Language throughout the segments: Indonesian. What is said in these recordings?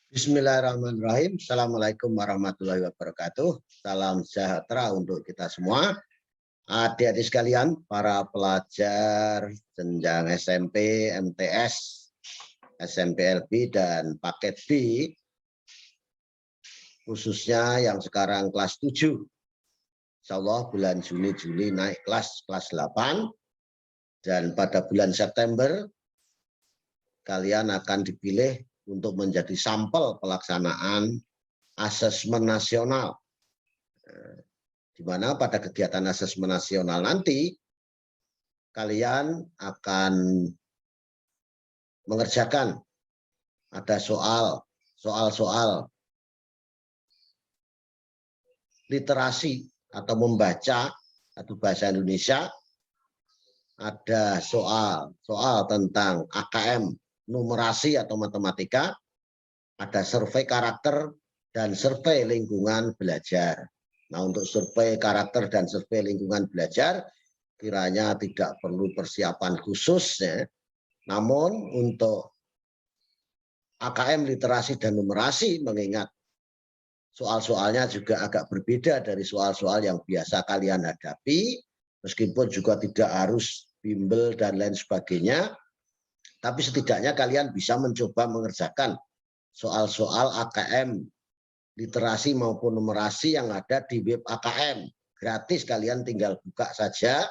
Bismillahirrahmanirrahim. Assalamualaikum warahmatullahi wabarakatuh. Salam sejahtera untuk kita semua. Adik-adik sekalian, para pelajar jenjang SMP, MTS, SMP LB, dan paket B, khususnya yang sekarang kelas 7. Insya Allah bulan Juni-Juli naik kelas 8. Dan pada bulan September, kalian akan dipilih untuk menjadi sampel pelaksanaan asesmen nasional. Di mana pada kegiatan asesmen nasional nanti, kalian akan mengerjakan ada soal-soal literasi atau membaca atau bahasa Indonesia, ada soal tentang AKM, numerasi atau matematika, ada survei karakter dan survei lingkungan belajar. Nah, untuk survei karakter dan survei lingkungan belajar kiranya tidak perlu persiapan khusus ya. Namun untuk AKM literasi dan numerasi, mengingat soal-soalnya juga agak berbeda dari soal-soal yang biasa kalian hadapi, meskipun juga tidak harus bimbel dan lain sebagainya, tapi setidaknya kalian bisa mencoba mengerjakan soal-soal AKM, literasi maupun numerasi yang ada di web AKM. Gratis, kalian tinggal buka saja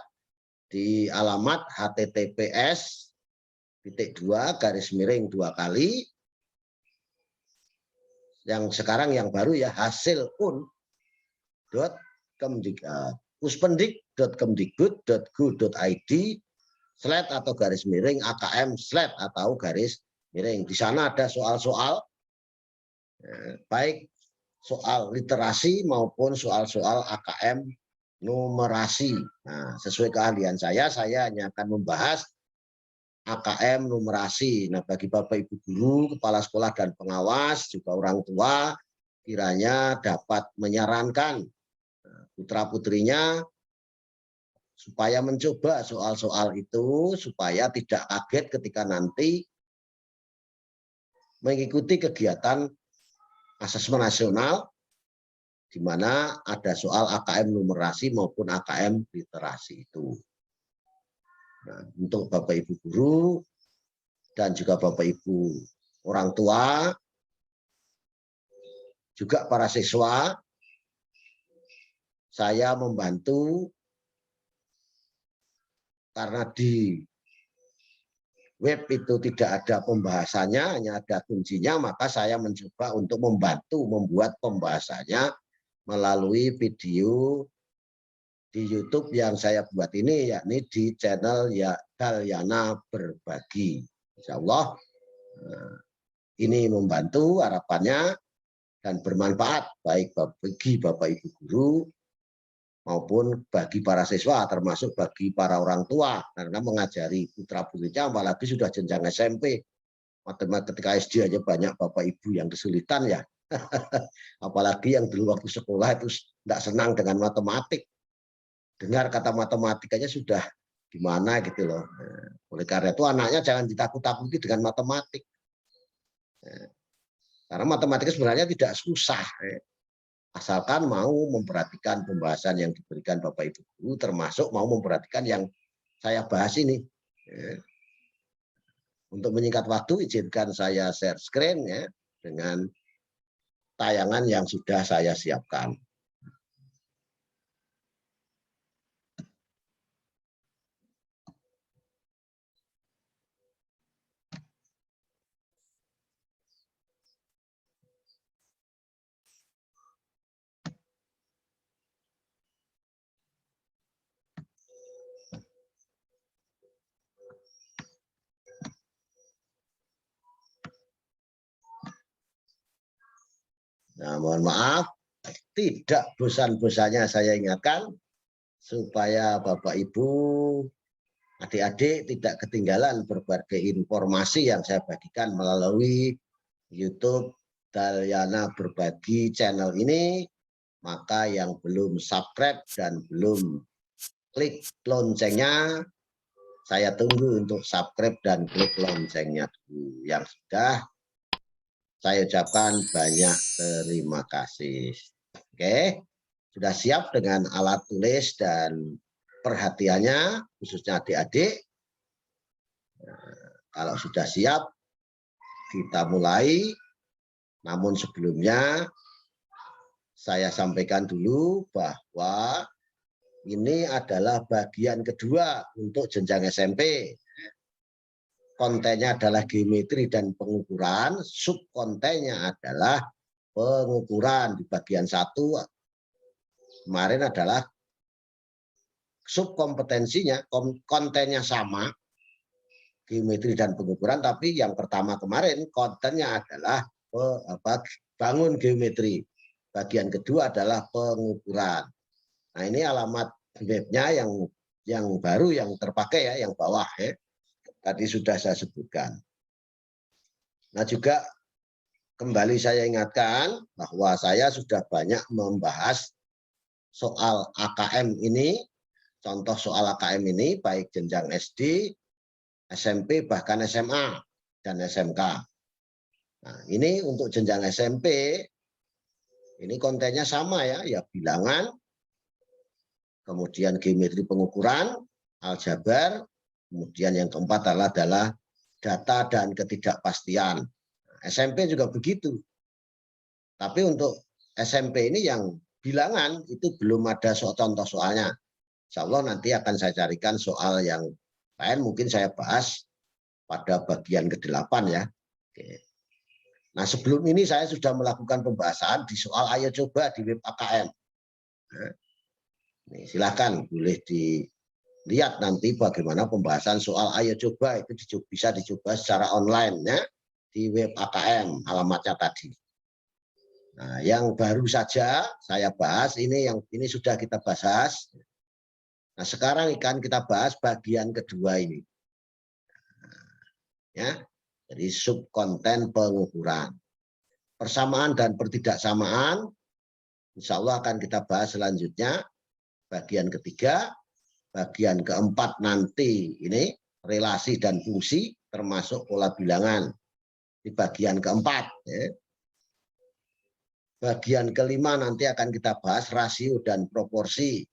di alamat https://2 kali. Yang sekarang yang baru ya, hasilun.uspendik.kemdikbud.go.id /AKM/AKM/ Di sana ada soal-soal, baik soal literasi maupun soal-soal AKM numerasi. Nah, sesuai keahlian saya hanya akan membahas AKM numerasi. Nah, bagi Bapak Ibu guru, kepala sekolah dan pengawas, juga orang tua, kiranya dapat menyarankan putra-putrinya supaya mencoba soal-soal itu, supaya tidak kaget ketika nanti mengikuti kegiatan asesmen nasional, di mana ada soal AKM numerasi maupun AKM literasi itu. Nah, untuk Bapak Ibu guru dan juga Bapak Ibu orang tua, juga para siswa, saya membantu karena di web itu tidak ada pembahasannya, hanya ada kuncinya, maka saya mencoba untuk membantu membuat pembahasannya melalui video di YouTube yang saya buat ini, yakni di channel ya Dalyana Berbagi. Insya Allah ini membantu, harapannya dan bermanfaat baik bagi Bapak Ibu guru maupun bagi para siswa, termasuk bagi para orang tua, karena mengajari putra putrinya, apalagi sudah jenjang SMP, matematika SD aja banyak Bapak Ibu yang kesulitan ya. Apalagi yang dulu waktu sekolah itu tidak senang dengan matematik, dengar kata matematikanya sudah gimana gitu loh. Oleh karena itu anaknya jangan ditakut-takuti dengan matematik, karena matematika sebenarnya tidak susah, asalkan mau memperhatikan pembahasan yang diberikan Bapak Ibu guru, termasuk mau memperhatikan yang saya bahas ini. Untuk menyingkat waktu, izinkan saya share screen ya, dengan tayangan yang sudah saya siapkan. Nah, mohon maaf, tidak bosan-bosannya saya ingatkan supaya Bapak Ibu, adik-adik tidak ketinggalan berbagai informasi yang saya bagikan melalui YouTube Dalyana Berbagi channel ini. Maka yang belum subscribe dan belum klik loncengnya, saya tunggu untuk subscribe dan klik loncengnya dulu. Yang sudah saya ucapkan banyak terima kasih. Oke, sudah siap dengan alat tulis dan perhatiannya, khususnya adik-adik. Kalau sudah siap, kita mulai. Namun sebelumnya, saya sampaikan dulu bahwa ini adalah bagian kedua untuk jenjang SMP. Kontennya adalah geometri dan pengukuran, subkontennya adalah pengukuran. Di bagian satu kemarin adalah subkompetensinya, kontennya sama, geometri dan pengukuran, tapi yang pertama kemarin kontennya adalah bangun geometri. Bagian kedua adalah pengukuran. Nah, ini alamat webnya yang baru, yang terpakai ya, yang bawah ya. Tadi sudah saya sebutkan. Nah, juga kembali saya ingatkan bahwa saya sudah banyak membahas soal AKM ini, contoh soal AKM ini baik jenjang SD, SMP, bahkan SMA dan SMK. Nah, ini untuk jenjang SMP, ini kontennya sama ya, bilangan, kemudian geometri pengukuran, aljabar, kemudian yang keempat adalah data dan ketidakpastian. SMP juga begitu. Tapi untuk SMP ini yang bilangan itu belum ada contoh soalnya. Insya Allah nanti akan saya carikan soal yang lain, mungkin saya bahas pada bagian ke-8 ya. Oke. Nah, sebelum ini saya sudah melakukan pembahasan di soal ayo coba di web AKM. Nah, ini silakan boleh dilihat nanti bagaimana pembahasan soal ayo coba itu bisa dicoba secara online ya di web AKM, alamatnya tadi. Nah, yang baru saja saya bahas ini sudah kita bahas. Nah, sekarang akan kita bahas bagian kedua ini. Ya. Jadi subkonten pengukuran. Persamaan dan pertidaksamaan insya Allah akan kita bahas selanjutnya. Bagian ketiga, bagian keempat nanti ini relasi dan fungsi termasuk pola bilangan. Di bagian keempat. Ya. Bagian kelima nanti akan kita bahas rasio dan proporsi.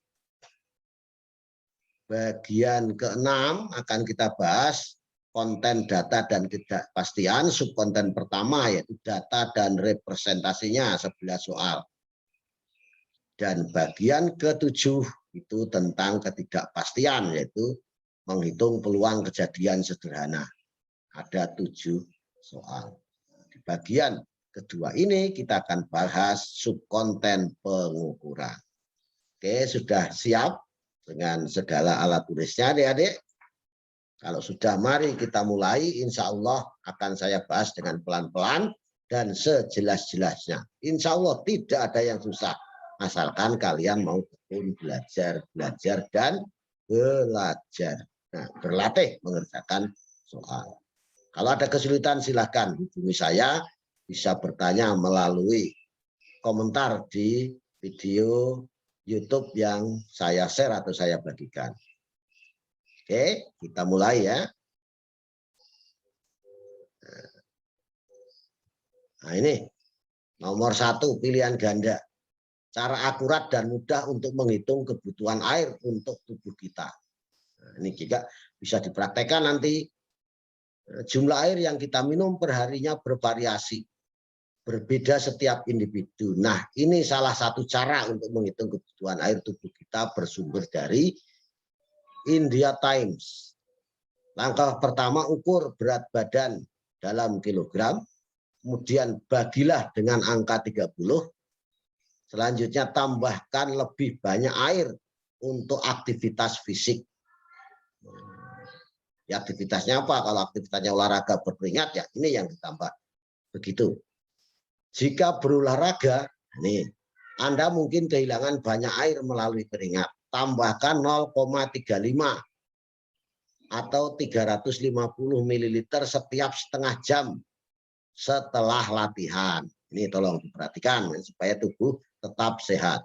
Bagian keenam akan kita bahas konten data dan ketidakpastian. Subkonten pertama yaitu data dan representasinya 11 soal. Dan bagian ketujuh itu tentang ketidakpastian, yaitu menghitung peluang kejadian sederhana. Ada 7 soal. Di bagian kedua ini kita akan bahas subkonten pengukuran. Oke, sudah siap dengan segala alat tulisnya adik-adik? Kalau sudah, mari kita mulai. Insya Allah akan saya bahas dengan pelan-pelan dan sejelas-jelasnya. Insya Allah tidak ada yang susah. Asalkan kalian mau tekun belajar, dan belajar. Nah, berlatih mengerjakan soal. Kalau ada kesulitan silahkan hubungi saya. Bisa bertanya melalui komentar di video YouTube yang saya share atau saya bagikan. Oke, kita mulai ya. Nah, ini nomor 1 pilihan ganda. Cara akurat dan mudah untuk menghitung kebutuhan air untuk tubuh kita. Nah, ini juga bisa dipraktekkan nanti. Jumlah air yang kita minum perharinya bervariasi. Berbeda setiap individu. Nah, ini salah satu cara untuk menghitung kebutuhan air tubuh kita bersumber dari India Times. Langkah pertama, ukur berat badan dalam kilogram. Kemudian bagilah dengan angka 30. Selanjutnya tambahkan lebih banyak air untuk aktivitas fisik. Ya, aktivitasnya apa? Kalau aktivitasnya olahraga berkeringat, ya ini yang ditambah. Begitu. Jika berolahraga, nih, Anda mungkin kehilangan banyak air melalui keringat. Tambahkan 0,35 atau 350 ml setiap setengah jam setelah latihan. Ini tolong diperhatikan supaya tubuh tetap sehat.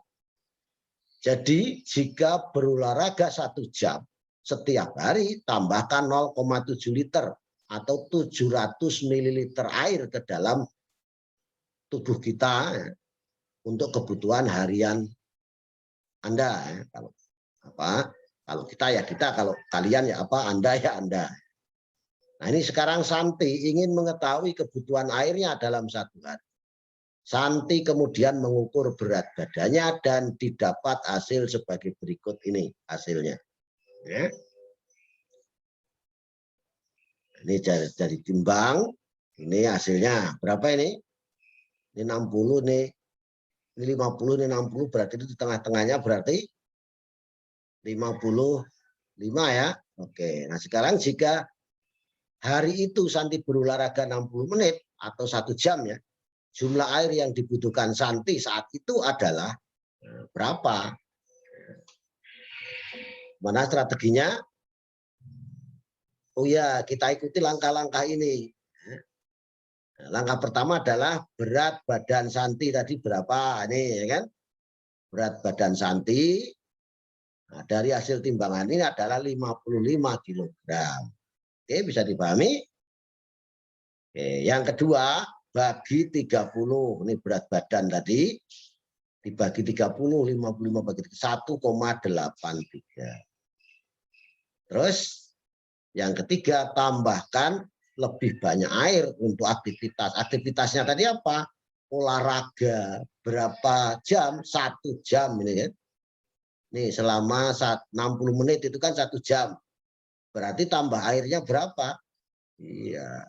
Jadi jika berolahraga 1 jam setiap hari, tambahkan 0,7 liter atau 700 ml air ke dalam tubuh kita ya, untuk kebutuhan harian Anda ya. Kalau apa? Kalau kita ya kita, kalau kalian ya apa, Anda ya Anda. Nah ini sekarang Santi ingin mengetahui kebutuhan airnya dalam 1 hari. Santi kemudian mengukur berat badannya dan didapat hasil sebagai berikut ini hasilnya. Ya. Ini dari timbang, ini hasilnya berapa ini? Ini 60 nih, ini 50, ini 60, berarti itu di tengah-tengahnya berarti 55 ya. Oke, nah sekarang jika hari itu Santi berolahraga 60 menit atau 1 jam ya, jumlah air yang dibutuhkan Santi saat itu adalah berapa? Mana strateginya? Oh ya, kita ikuti langkah-langkah ini. Langkah pertama adalah berat badan Santi tadi berapa? Ini ya kan? Berat badan Santi nah, dari hasil timbangan ini adalah 55 kilogram. Oke, bisa dipahami? Oke, yang kedua, bagi 30. Ini berat badan tadi dibagi 30, 55 bagi 1,83. Terus yang ketiga, tambahkan lebih banyak air untuk aktivitas. Aktivitasnya tadi apa? Olahraga. Berapa jam? 1 jam ini kan. Nih selama 60 menit itu kan 1 jam. Berarti tambah airnya berapa? Iya.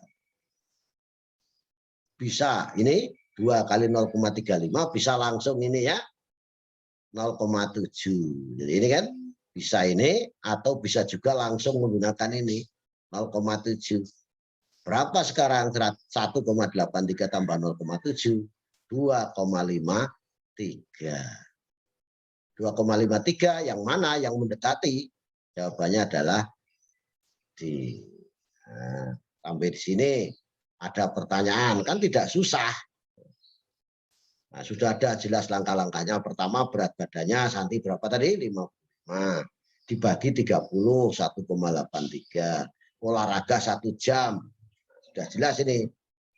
Bisa ini 2 kali 0,35 bisa langsung ini ya 0,7. Jadi ini kan bisa ini atau bisa juga langsung menggunakan ini 0,7. Berapa sekarang 1,83 tambah 0,7? 2,53. 2,53 yang mana yang mendekati? Jawabannya adalah D. Nah, sampai di sini ada pertanyaan, kan tidak susah. Nah, sudah ada jelas langkah-langkahnya. Pertama berat badannya Santi berapa tadi? 55. Dibagi 30, 1,83. Olahraga 1 jam. Sudah jelas ini.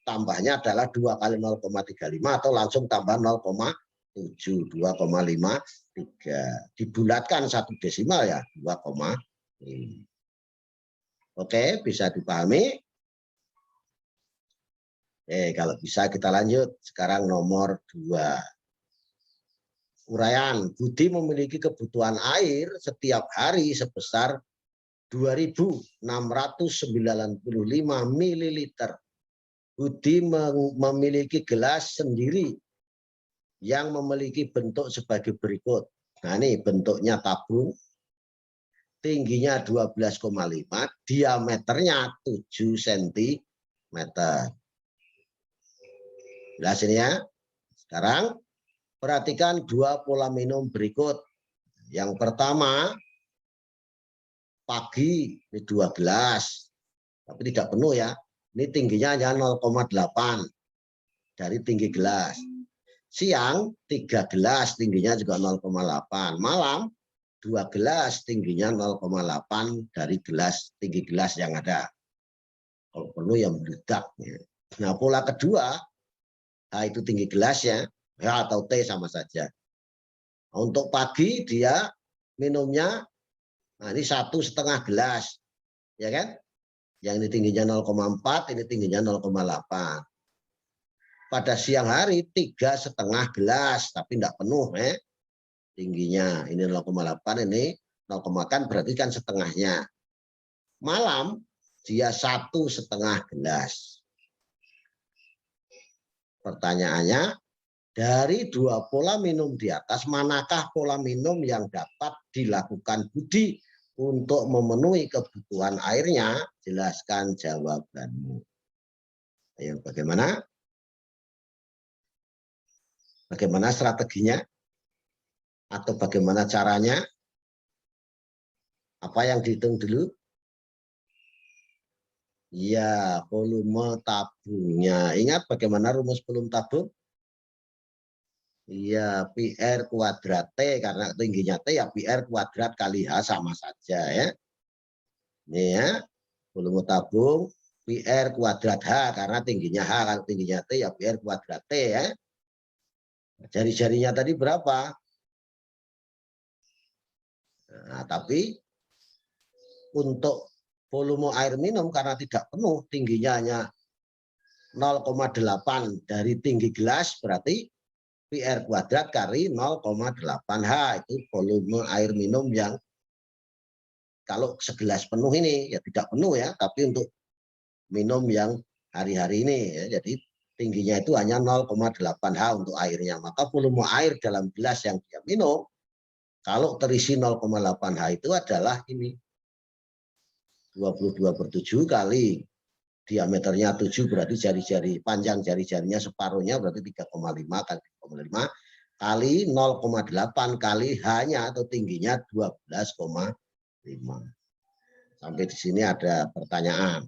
Tambahnya adalah 2 kali 0,35 atau langsung tambah 0,7. 2,53. Dibulatkan 1 desimal ya 2,5. Oke, bisa dipahami? Kalau bisa kita lanjut. Sekarang nomor 2. Uraian, Budi memiliki kebutuhan air setiap hari sebesar 2.695 ml. Budi memiliki gelas sendiri yang memiliki bentuk sebagai berikut. Nah ini bentuknya tabung, tingginya 12,5, diameternya 7 cm. Jelas ini ya. Sekarang perhatikan 2 pola minum berikut. Yang pertama, pagi ini 2 gelas, tapi tidak penuh ya. Ini tingginya hanya 0,8 dari tinggi gelas. Siang 3 gelas, tingginya juga 0,8. Malam 2 gelas, tingginya 0,8 dari tinggi gelas yang ada. Kalau penuh ya meledak. Nah pola kedua, nah itu tinggi gelasnya, ya atau teh sama saja. Untuk pagi dia minumnya, nah ini 1,5 gelas, ya kan? Yang ini tingginya 0,4, ini tingginya 0,8. Pada siang hari 3,5 gelas, tapi tidak penuh, tingginya ini 0,8, ini 0, kan berarti kan setengahnya. Malam dia 1,5 gelas. Pertanyaannya, dari 2 pola minum di atas, manakah pola minum yang dapat dilakukan Budi untuk memenuhi kebutuhan airnya? Jelaskan jawabanmu. Ayo, bagaimana? Bagaimana strateginya? Atau bagaimana caranya? Apa yang dihitung dulu? Ya, volume tabungnya. Ingat bagaimana rumus volume tabung? Iya, PR kuadrat T, karena tingginya T ya PR kuadrat kali H sama saja ya. Ini ya, volume tabung PR kuadrat H, karena tingginya H, kalau tingginya T ya PR kuadrat T ya. Jari-jarinya tadi berapa? Nah, tapi untuk volume air minum karena tidak penuh, tingginya hanya 0,8 dari tinggi gelas, berarti PR kuadrat kali 0,8 H, itu volume air minum yang kalau segelas penuh ini, ya tidak penuh ya, tapi untuk minum yang hari-hari ini ya, jadi tingginya itu hanya 0,8 H untuk airnya. Maka volume air dalam gelas yang dia minum kalau terisi 0,8 H itu adalah ini 22/7 kali diameternya 7, berarti jari-jari panjang jari-jarinya separuhnya berarti 3,5 kali 3,5 kali 0,8 kali H-nya atau tingginya 12,5. Sampai di sini ada pertanyaan.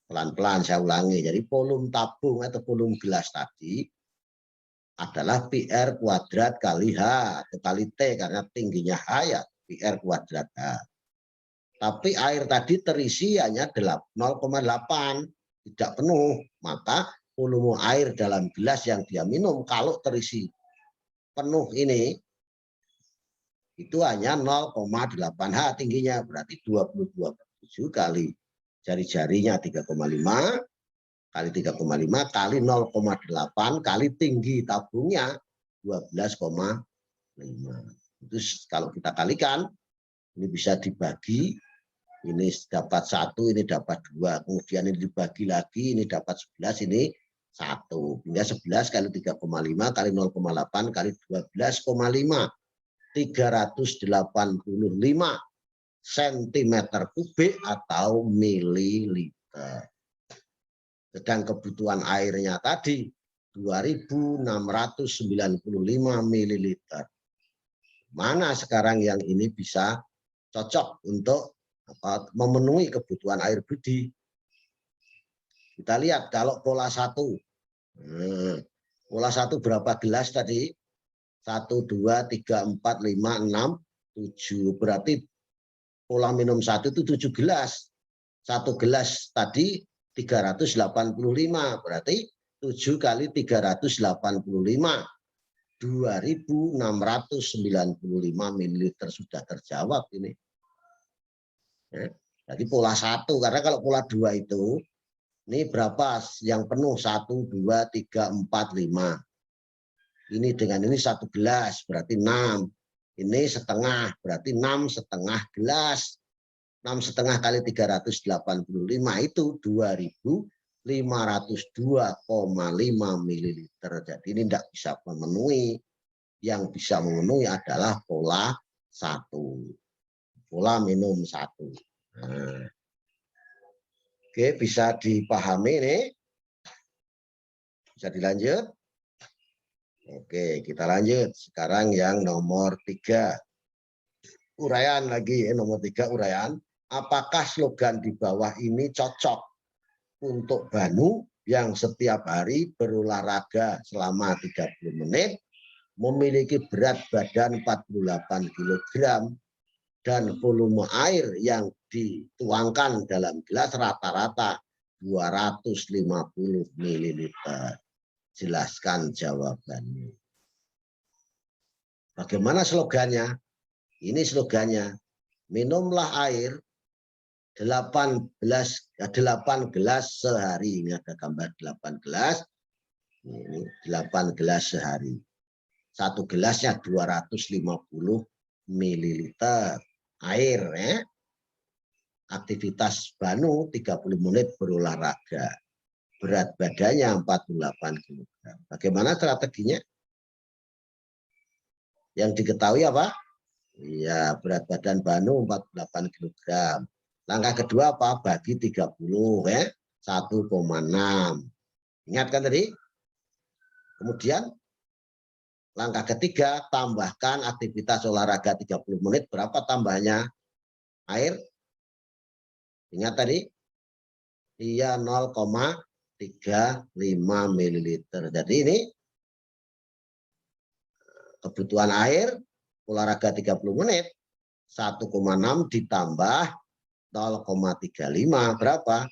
Pelan-pelan saya ulangi. Jadi volume tabung atau volume gelas tadi adalah PR kuadrat kali H atau kali T, karena tingginya H ya PR kuadrat H. Tapi air tadi terisi hanya 0,8, tidak penuh. Maka volume air dalam gelas yang dia minum kalau terisi penuh ini itu hanya 0,8 H tingginya, berarti 22/7 kali jari-jarinya 3,5 kali 3,5 kali 0,8 kali tinggi tabungnya 12,5. Itu kalau kita kalikan ini bisa dibagi, ini dapat 1, ini dapat 2, kemudian ini dibagi lagi, ini dapat 11, ini 1. Hingga 11 kali 3,5 kali 0,8 kali 12,5, 385 cm3 atau mililiter. Sedang kebutuhan airnya tadi 2.695 mililiter. Mana sekarang yang ini bisa cocok untuk memenuhi kebutuhan air budi? Kita lihat kalau pola 1. Pola 1 berapa gelas tadi? 1, 2, 3, 4, 5, 6, 7. Berarti pola minum 1 itu 7 gelas. 1 gelas tadi 385, berarti 7 kali 385, 2.695 mililiter sudah terjawab ini. Jadi pola 1, karena kalau pola 2 itu, ini berapa yang penuh? 1, 2, 3, 4, 5. Ini dengan ini 1 gelas, berarti 6. Ini setengah, berarti 6,5 gelas. 6,5 kali 385 itu 2.502,5 mililiter. Jadi ini tidak bisa memenuhi. Yang bisa memenuhi adalah pola 1. Pola minum 1. Nah. Oke, bisa dipahami nih. Bisa dilanjut. Oke, kita lanjut. Sekarang yang nomor 3. Uraian lagi, nomor 3 uraian. Apakah slogan di bawah ini cocok untuk Banu yang setiap hari berolahraga selama 30 menit, memiliki berat badan 48 kg, dan volume air yang dituangkan dalam gelas rata-rata 250 ml. Jelaskan jawabannya. Bagaimana slogannya? Ini slogannya. Minumlah air 8 gelas sehari. Ini ada gambar 8 gelas. Ini 8 gelas sehari. 1 gelasnya 250 mililiter air ya. Aktivitas Banu 30 menit berolahraga. Berat badannya 48 kg. Bagaimana strateginya? Yang diketahui apa? Ya, berat badan Banu 48 kg. Langkah kedua apa? Bagi 30 ya. 1,6. Ingat kan tadi? Kemudian langkah ketiga, tambahkan aktivitas olahraga 30 menit. Berapa tambahnya air? Ingat tadi? Iya, 0,35 mililiter. Jadi ini kebutuhan air olahraga 30 menit 1,6 ditambah 0,35 berapa?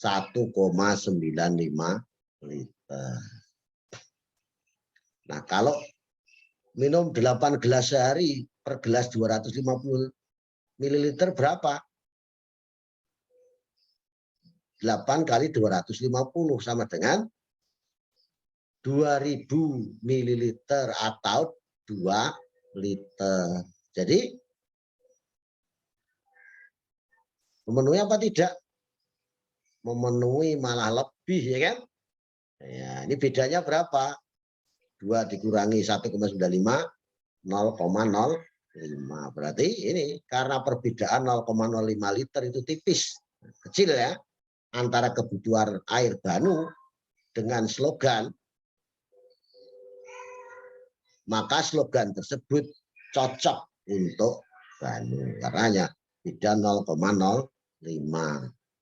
1,95 liter. Nah, kalau minum 8 gelas sehari, per gelas 250 ml berapa? 8 kali 250 sama dengan 2000 ml atau 2 liter. Jadi memenuhi apa tidak? Memenuhi, malah lebih, ya kan? Ya, ini bedanya berapa? 2 dikurangi 1,95, 0,05. Berarti ini karena perbedaan 0,05 liter itu tipis, kecil ya, antara kebutuhan air Banu dengan slogan, maka slogan tersebut cocok untuk Banu karena hanya beda 0,05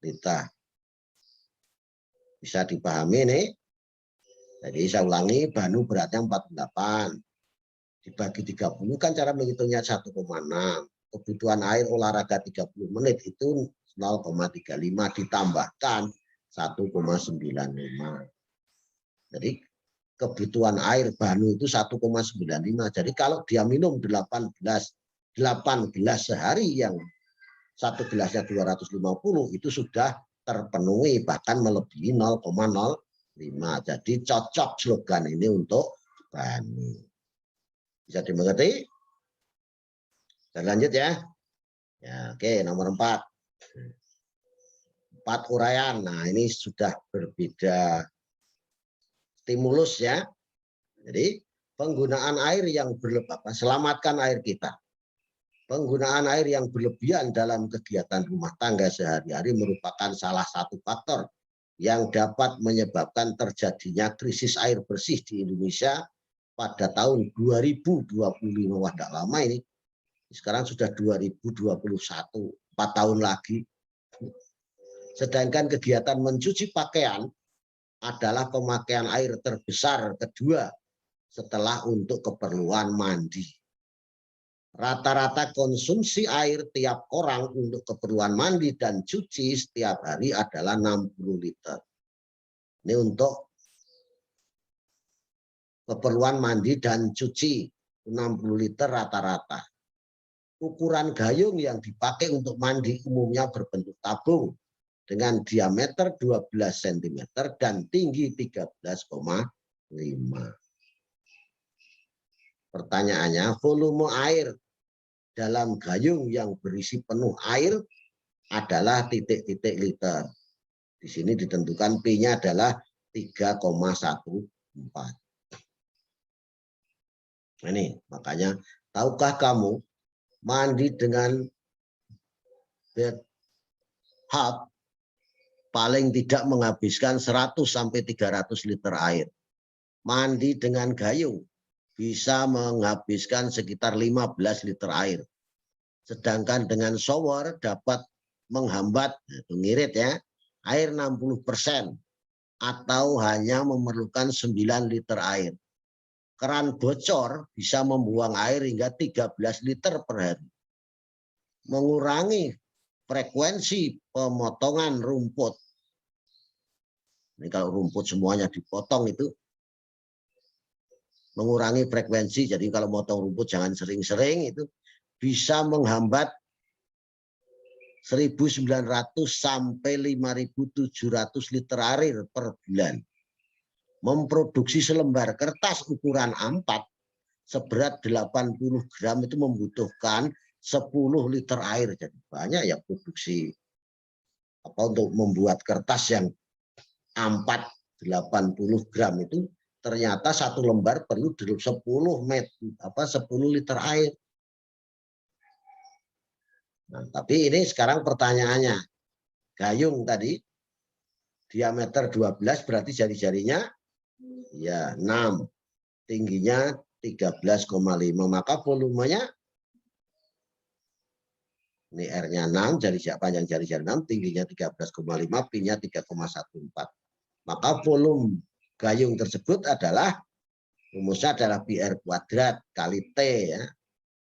liter. Bisa dipahami nih. Jadi saya ulangi, Banu beratnya 48. Dibagi 30 kan cara menghitungnya 1,6. Kebutuhan air olahraga 30 menit itu 0,35 ditambahkan 1,95. Jadi kebutuhan air Banu itu 1,95. Jadi kalau dia minum 8 gelas sehari yang satu gelasnya 250 itu sudah terpenuhi, bahkan melebihi 0,05. Jadi cocok slogan ini untuk Banu. Bisa dimengerti? Kita lanjut ya. Ya, oke, nomor 4. 4 uraian. Nah, ini sudah berbeda stimulus ya. Jadi penggunaan air yang berlebihan, selamatkan air kita. Penggunaan air yang berlebihan dalam kegiatan rumah tangga sehari-hari merupakan salah satu faktor yang dapat menyebabkan terjadinya krisis air bersih di Indonesia pada tahun 2025. Wah, tidak lama ini. Sekarang sudah 2021, 4 tahun lagi. Sedangkan kegiatan mencuci pakaian adalah pemakaian air terbesar kedua setelah untuk keperluan mandi. Rata-rata konsumsi air tiap orang untuk keperluan mandi dan cuci setiap hari adalah 60 liter. Ini untuk keperluan mandi dan cuci 60 liter rata-rata. Ukuran gayung yang dipakai untuk mandi umumnya berbentuk tabung dengan diameter 12 cm dan tinggi 13,5. Pertanyaannya, volume air dalam gayung yang berisi penuh air adalah titik-titik liter. Di sini ditentukan P-nya adalah 3,14. Ini makanya, tahukah kamu mandi dengan bathtub paling tidak menghabiskan 100 sampai 300 liter air. Mandi dengan gayung bisa menghabiskan sekitar 15 liter air. Sedangkan dengan shower dapat menghambat, itu ngirit ya, air 60% atau hanya memerlukan 9 liter air. Keran bocor bisa membuang air hingga 13 liter per hari. Mengurangi frekuensi pemotongan rumput. Ini kalau rumput semuanya dipotong itu mengurangi frekuensi. Jadi kalau motong rumput jangan sering-sering, itu bisa menghambat 1.900 sampai 5.700 liter air per bulan. Memproduksi selembar kertas ukuran A4 seberat 80 gram itu membutuhkan 10 liter air. Jadi banyak ya produksi untuk membuat kertas yang A4 80 gram itu ternyata satu lembar perlu 10 liter air. Nah, tapi ini sekarang pertanyaannya, gayung tadi diameter 12 berarti jari-jarinya ya 6, tingginya 13,5, maka volumenya ini R-nya 6, panjang jari-jari 6, tingginya 13,5, P-nya 3,14. Maka volume gayung tersebut adalah rumusnya adalah PR kuadrat kali T ya,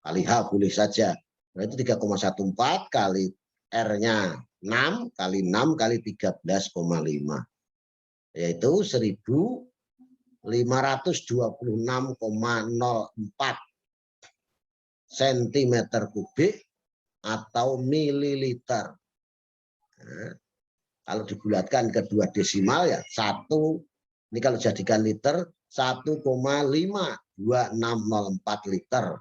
kali H boleh saja. Berarti 3,14 kali R-nya 6 kali 6 kali 13,5. Yaitu 1526,04 cm kubik atau mililiter. Nah, kalau dibulatkan ke 2 desimal ya 1, ini kalau jadikan liter 1,52604 liter.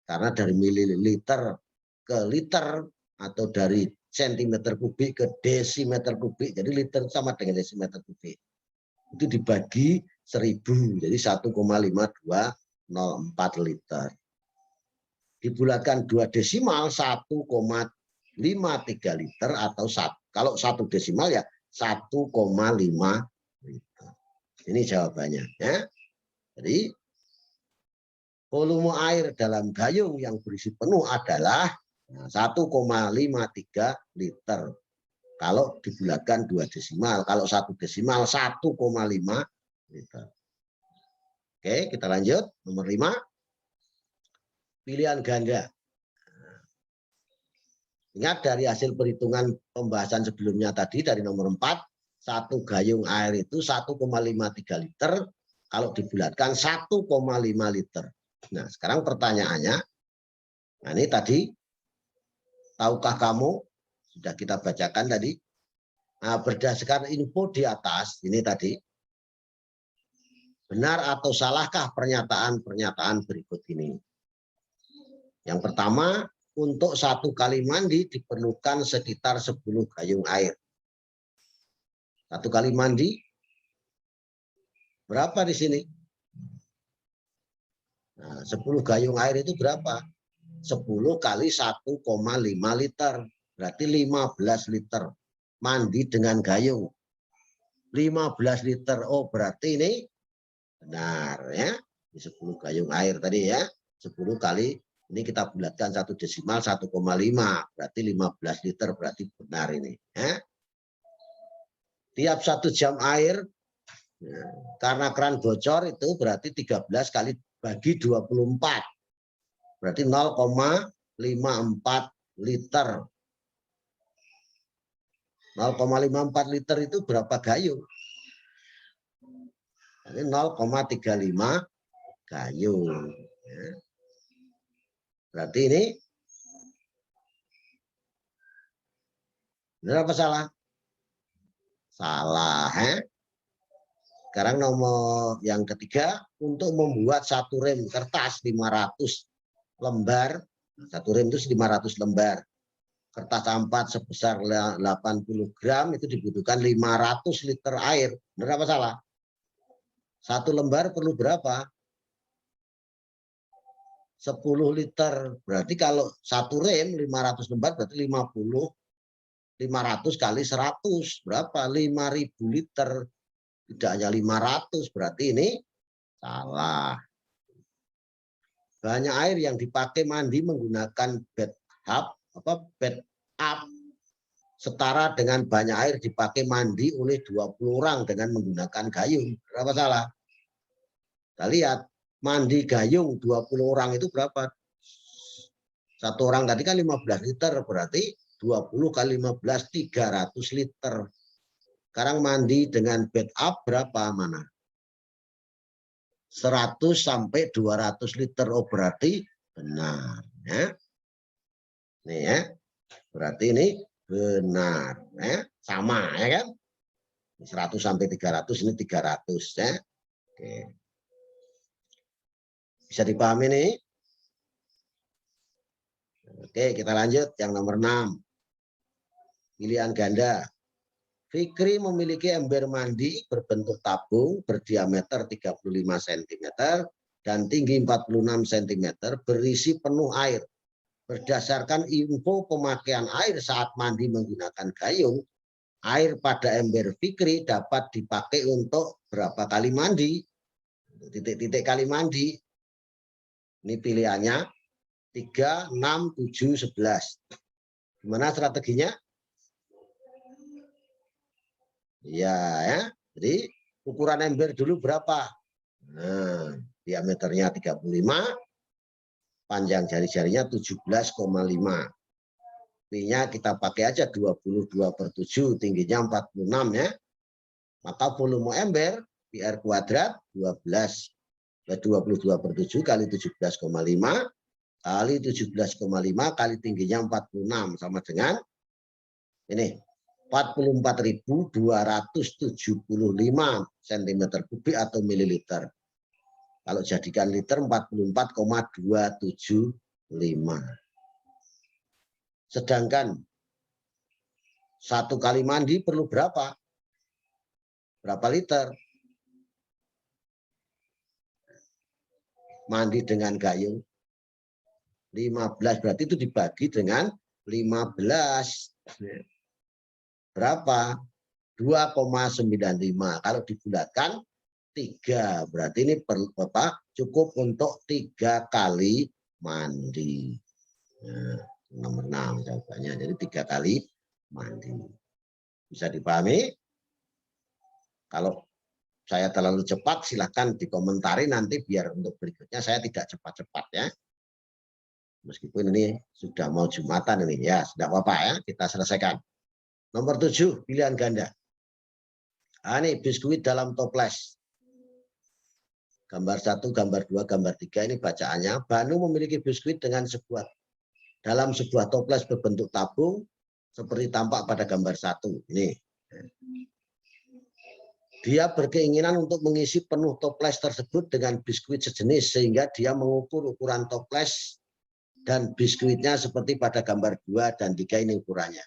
Karena dari mililiter ke liter atau dari sentimeter kubik ke desimeter kubik, jadi liter sama dengan desimeter kubik. Itu dibagi 1000, jadi 1,5204 liter. Dibulatkan 2 desimal 1,53 liter atau kalau 1 desimal ya 1,5 liter. Ini jawabannya ya. Jadi volume air dalam gayung yang berisi penuh adalah 1,53 liter. Kalau dibulatkan 2 desimal, kalau 1 desimal 1,5 liter. Oke, kita lanjut. Nomor 5. Pilihan ganda. Ingat dari hasil perhitungan pembahasan sebelumnya tadi dari nomor 4, 1 gayung air itu 1,53 liter, kalau dibulatkan 1,5 liter. Nah, sekarang pertanyaannya, nah ini tadi, tahukah kamu, sudah kita bacakan tadi, nah, berdasarkan info di atas, ini tadi, benar atau salahkah pernyataan-pernyataan berikut ini? Yang pertama, untuk 1 kali mandi diperlukan sekitar 10 gayung air. 1 kali mandi, berapa di sini? Nah, 10 gayung air itu berapa? 10 kali 1,5 liter. Berarti 15 liter. Mandi dengan gayung. 15 liter. Oh, berarti ini benar ya. Ini 10 gayung air tadi ya. 10 kali, ini kita bulatkan 1 desimal 1,5. Berarti 15 liter. Berarti benar ini. Ya. Tiap 1 jam air, karena keran bocor itu berarti 13 kali bagi 24. Berarti 0,54 liter. 0,54 liter itu berapa gayung? Ini 0,35 gayung. Berarti ini benar apa salah? Salah. Sekarang nomor yang ketiga, untuk membuat 1 rem kertas 500 lembar, 1 rem itu 500 lembar. Kertas A4 sebesar 80 gram itu dibutuhkan 500 liter air. Benar apa salah? 1 lembar perlu berapa? 10 liter. Berarti kalau 1 rem 500 lembar berarti 500 kali 100 berapa? 5.000 liter. Tidak hanya 500, berarti ini salah. Banyak air yang dipakai mandi menggunakan bathtub setara dengan banyak air dipakai mandi oleh 20 orang dengan menggunakan gayung. Berapa salah? Kita lihat, mandi gayung 20 orang itu berapa? 1 orang tadi kan 15 liter, berarti 20 kali 15, 300 liter. Sekarang mandi dengan bathtub berapa mana? 100 sampai 200 liter. Oh, berarti benar ya. Nih ya. Berarti ini benar ya. Sama ya kan? 100 sampai 300 ini 300 ya. Oke. Bisa dipahami nih? Oke, kita lanjut yang nomor 6. Pilihan ganda. Fikri memiliki ember mandi berbentuk tabung berdiameter 35 cm dan tinggi 46 cm berisi penuh air. Berdasarkan info pemakaian air saat mandi menggunakan gayung, air pada ember Fikri dapat dipakai untuk berapa kali mandi? Titik-titik kali mandi. Ini pilihannya 3, 6, 7, 11. Gimana strateginya? Ya. Jadi ukuran ember dulu berapa? Nah, diameternya 35, panjang jari-jarinya 17,5. P-nya kita pakai aja 22/7, tingginya 46 ya. Maka volume ember PR kuadrat 22/7 kali 17,5 kali 17,5 kali tingginya 46 sama dengan ini 44.275 cm kubik atau mililiter. Kalau jadikan liter 44,275. Sedangkan satu kali mandi perlu berapa? Berapa liter? Mandi dengan gayung 15, berarti itu dibagi dengan 15. Berapa? 2,95. Kalau dibulatkan 3, berarti ini perlu apa? Cukup untuk 3 kali mandi. Nah, nomor 6 jawabannya. Jadi 3 kali mandi. Bisa dipahami? Kalau saya terlalu cepat silahkan dikomentari nanti biar untuk berikutnya saya tidak cepat-cepat ya. Meskipun ini sudah mau Jumatan ini ya, tidak apa-apa ya, kita selesaikan. Nomor 7, pilihan ganda. Ini biskuit dalam toples. Gambar 1, gambar 2, gambar 3 ini bacaannya. Banu memiliki biskuit dalam sebuah toples berbentuk tabung seperti tampak pada gambar 1. Ini. Dia berkeinginan untuk mengisi penuh toples tersebut dengan biskuit sejenis sehingga dia mengukur ukuran toples dan biskuitnya seperti pada gambar 2 dan 3 ini ukurannya.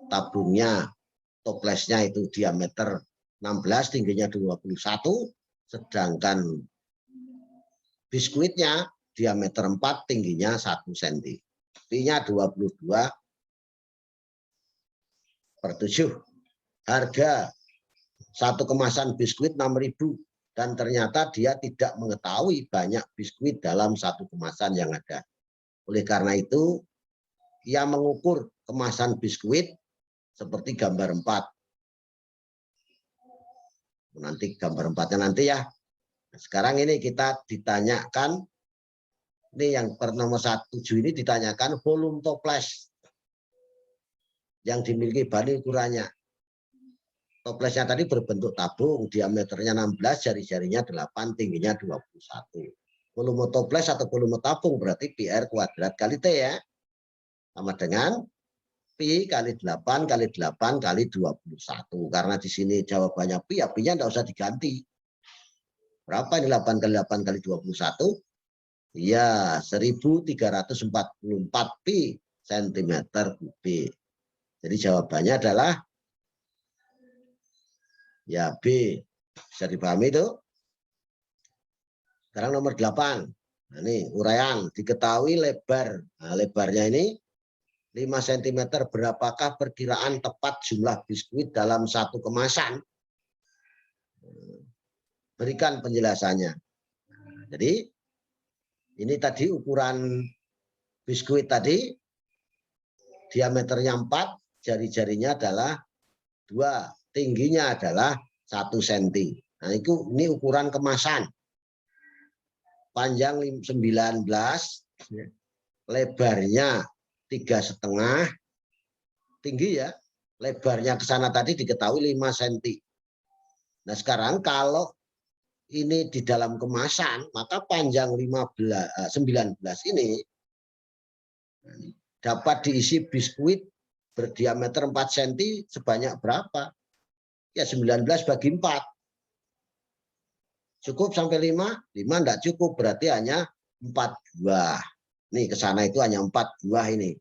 Tabungnya, toplesnya itu diameter 16, tingginya 21, sedangkan biskuitnya diameter 4, tingginya 1 cm. P-nya 22/7. Harga satu kemasan biskuit 6.000 dan ternyata dia tidak mengetahui banyak biskuit dalam satu kemasan yang ada. Oleh karena itu, ia mengukur kemasan biskuit seperti gambar 4. Nanti gambar 4-nya nanti ya. Sekarang ini kita ditanyakan, ini yang per nomor 17 ini ditanyakan volume toples yang dimiliki Bani ukurannya. Toplesnya tadi berbentuk tabung, diameternya 16, jari-jarinya 8, tingginya 21. Volume toples atau volume tabung berarti PR kuadrat kali T ya. Sama dengan Pi kali 8 kali 8 kali 21. Karena di sini jawabannya Pi, ya Pi-nya tidak usah diganti. Berapa ini 8 kali 8 kali 21? Ya, 1344 Pi cm kubik. Jadi jawabannya adalah ya B. Bisa dipahami itu? Sekarang nomor 8. Nah, ini uraian. Diketahui lebar. Nah, lebarnya ini 5 cm. Berapakah perkiraan tepat jumlah biskuit dalam satu kemasan? Berikan penjelasannya. Jadi ini tadi ukuran biskuit tadi. Diameternya 4. Jari-jarinya adalah 2. Tingginya adalah 1 cm. Nah, ini ukuran kemasan. Panjang 19, lebarnya 3,5, tinggi ya. Lebarnya ke sana tadi diketahui 5 cm. Nah, sekarang kalau ini di dalam kemasan, maka panjang 19 ini dapat diisi biskuit berdiameter 4 cm sebanyak berapa? Ya 19 bagi 4. Cukup sampai 5? 5 enggak cukup, berarti hanya 4 buah. Nih ke sana itu hanya 4 buah ini.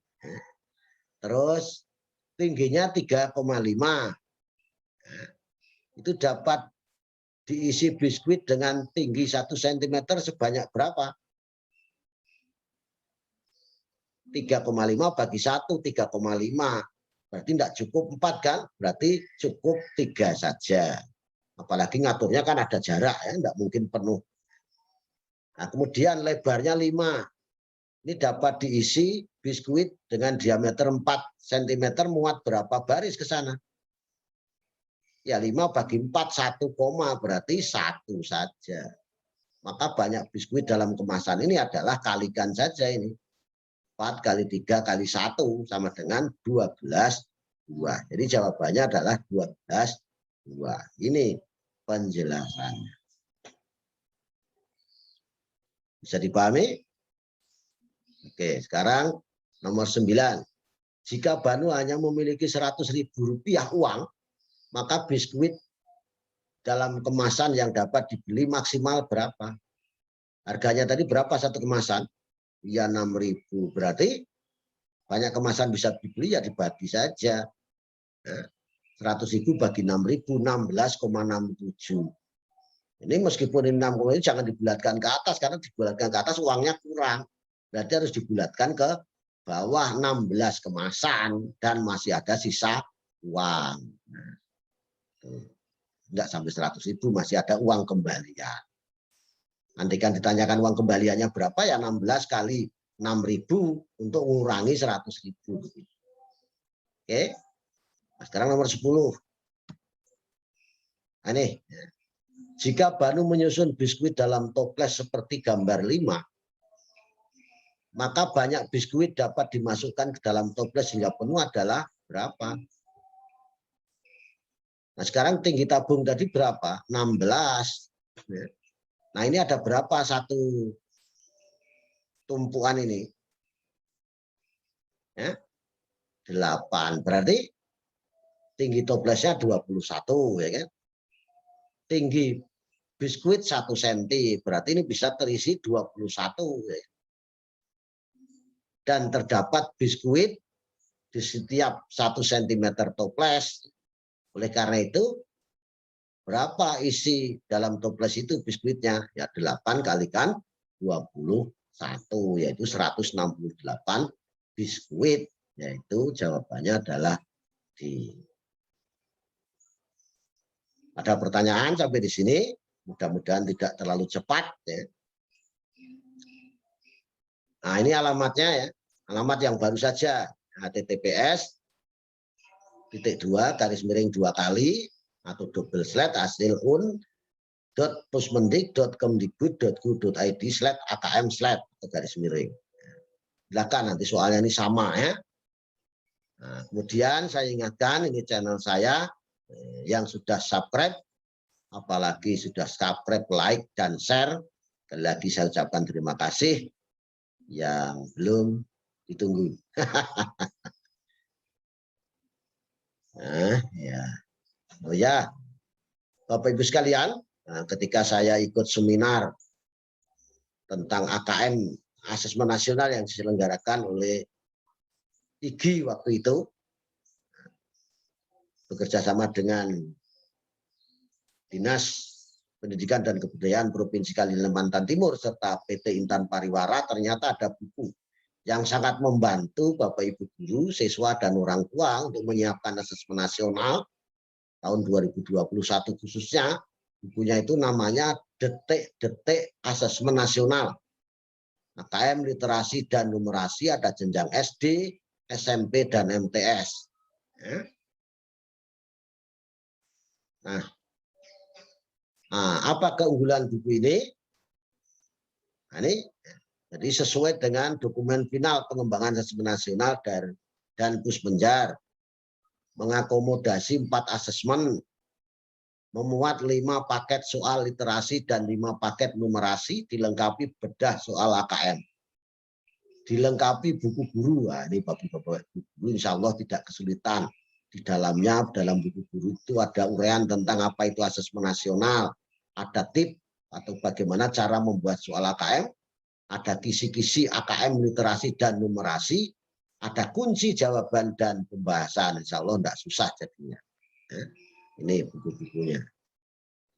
Terus tingginya 3,5. Itu dapat diisi biskuit dengan tinggi 1 cm sebanyak berapa? 3,5 bagi 1, 3,5. Berarti tidak cukup 4 kan? Berarti cukup 3 saja. Apalagi ngaturnya kan ada jarak ya, tidak mungkin penuh. Nah, kemudian lebarnya 5. Ini dapat diisi biskuit dengan diameter 4 cm muat berapa baris ke sana? Ya 5 bagi 4, 1, berarti 1 saja. Maka banyak biskuit dalam kemasan ini adalah kalikan saja ini. 4 kali 3 kali 1 sama dengan 12/2. Jadi jawabannya adalah 12/2. Ini penjelasannya. Bisa dipahami? Oke, sekarang nomor 9. Jika Banu hanya memiliki Rp100.000 uang, maka biskuit dalam kemasan yang dapat dibeli maksimal berapa? Harganya tadi berapa satu kemasan? Ya 6.000. Berarti banyak kemasan bisa dibeli, ya dibagi saja. 100.000 bagi 6.000, 16,67. Ini meskipun ini 6, jangan dibulatkan ke atas, karena dibulatkan ke atas uangnya kurang. Berarti harus dibulatkan ke bawah 16 kemasan dan masih ada sisa uang. Enggak sampai 100.000, masih ada uang kembalian. Nanti kan ditanyakan uang kembaliannya berapa, ya 16 kali 6.000 untuk mengurangi 100.000. Oke. Nah, sekarang nomor 10. Nah, ini. Jika Banu menyusun biskuit dalam toples seperti gambar 5, maka banyak biskuit dapat dimasukkan ke dalam toples hingga penuh adalah berapa? Nah, sekarang tinggi tabung tadi berapa? 16. Nah, ini ada berapa satu tumpuan ini? 8. Berarti tinggi toplesnya 21, ya kan? Tinggi biskuit 1 cm, berarti ini bisa terisi 21. Ya. Dan terdapat biskuit di setiap 1 cm toples. Oleh karena itu, berapa isi dalam toples itu biskuitnya? Ya 8 kalikan 21, yaitu 168 biskuit. Yaitu jawabannya adalah D. Ada pertanyaan sampai di sini? Mudah-mudahan tidak terlalu cepat. Ya. Nah, ini alamatnya ya. Alamat yang baru saja. https://2 kali atau //hasilun.pusmendik.kemdikbud.go.id/akm/ Silakan, nanti soalnya ini sama ya. Nah, kemudian saya ingatkan, ini channel saya yang sudah subscribe, apalagi sudah subscribe, like, dan share. Sekali lagi saya ucapkan terima kasih. Yang belum ditunggu. Nah, ya. Oh ya, Bapak Ibu sekalian, ketika saya ikut seminar tentang AKM Asesmen Nasional yang diselenggarakan oleh IGI waktu itu, bekerja sama dengan Dinas Pendidikan dan Kebudayaan Provinsi Kalimantan Timur serta PT Intan Pariwara, ternyata ada buku yang sangat membantu Bapak Ibu guru, siswa, dan orang tua untuk menyiapkan asesmen nasional tahun 2021 khususnya. Bukunya itu namanya Detik-Detik Asesmen Nasional. AKM Literasi dan Numerasi, ada jenjang SD, SMP, dan MTS. Nah, apa keunggulan buku ini? Nah, ini jadi sesuai dengan dokumen final pengembangan asesmen nasional dan Pusmenjar, mengakomodasi 4 asesmen, memuat 5 paket soal literasi dan 5 paket numerasi, dilengkapi bedah soal AKM, dilengkapi buku guru. Nah, ini bapak-bapak guru insya Allah tidak kesulitan. Di dalamnya, dalam buku guru itu ada uraian tentang apa itu asesmen nasional, ada tip atau bagaimana cara membuat soal AKM, ada kisi-kisi AKM literasi dan numerasi, ada kunci jawaban dan pembahasan. Insya Allah tidak susah jadinya. Ini buku-bukunya.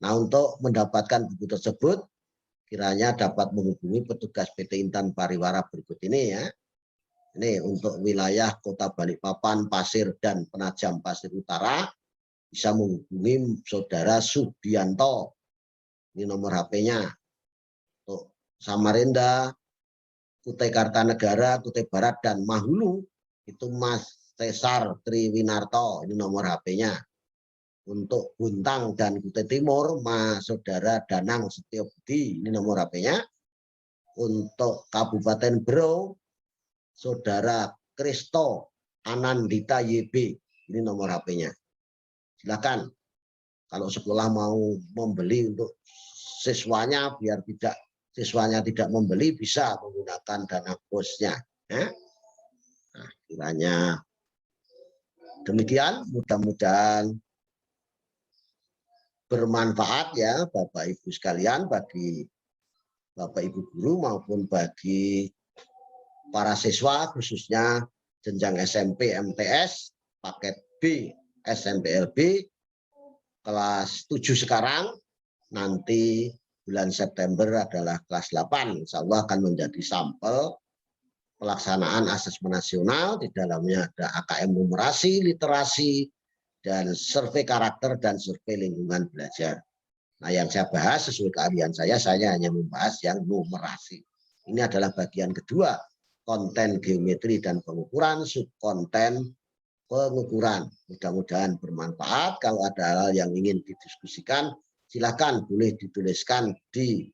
Nah, untuk mendapatkan buku tersebut, kiranya dapat menghubungi petugas PT Intan Pariwara berikut ini ya. Ini untuk wilayah Kota Balikpapan, Pasir, dan Penajam Pasir Utara, bisa menghubungi Saudara Subianto. Ini nomor HP-nya. Untuk Samarinda, Kutai Kartanegara, Kutai Barat, dan Mahulu, itu Mas Cesar Triwinarto. Ini nomor HP-nya. Untuk Buntang dan Kutai Timur, Mas Saudara Danang Setiobudi. Ini nomor HP-nya. Untuk Kabupaten Berau, Saudara Kristo Anandita YB, ini nomor HP-nya. Silakan kalau sekolah mau membeli untuk siswanya, biar siswanya tidak membeli, bisa menggunakan dana bosnya. Nah, kiranya demikian, mudah-mudahan bermanfaat ya Bapak Ibu sekalian, bagi Bapak Ibu guru maupun bagi para siswa, khususnya jenjang SMP MTS paket B SNPLB kelas 7 sekarang, nanti bulan September adalah kelas 8. Insya Allah akan menjadi sampel pelaksanaan asesmen nasional. Di dalamnya ada AKM numerasi, literasi, dan survei karakter dan survei lingkungan belajar. Nah, yang saya bahas sesuai keahlian saya hanya membahas yang numerasi. Ini adalah bagian kedua, konten geometri dan pengukuran, subkonten pengukuran. Mudah-mudahan bermanfaat. Kalau ada hal yang ingin didiskusikan, silakan boleh dituliskan di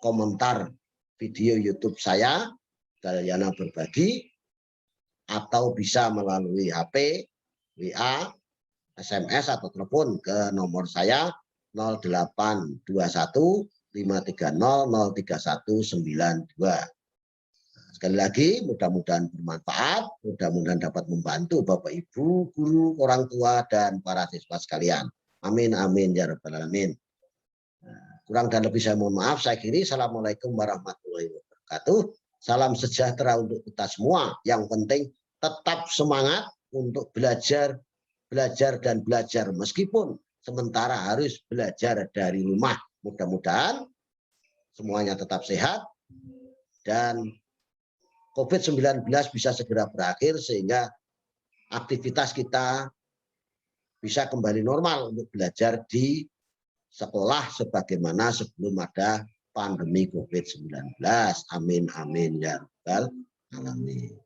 komentar video YouTube saya, Dalyana Berbagi, atau bisa melalui HP, WA, SMS atau telepon ke nomor saya 0821 530 03192. Sekali lagi, mudah-mudahan bermanfaat, mudah-mudahan dapat membantu Bapak Ibu, guru, orang tua, dan para siswa sekalian. Amin, amin, ya rabbal alamin. Kurang dan lebih saya mohon maaf. Saya akhiri. Assalamualaikum warahmatullahi wabarakatuh. Salam sejahtera untuk kita semua. Yang penting tetap semangat untuk belajar dan belajar. Meskipun sementara harus belajar dari rumah. Mudah-mudahan semuanya tetap sehat dan COVID-19 bisa segera berakhir sehingga aktivitas kita bisa kembali normal untuk belajar di sekolah sebagaimana sebelum ada pandemi COVID-19. Amin, amin, ya rabbal alamin.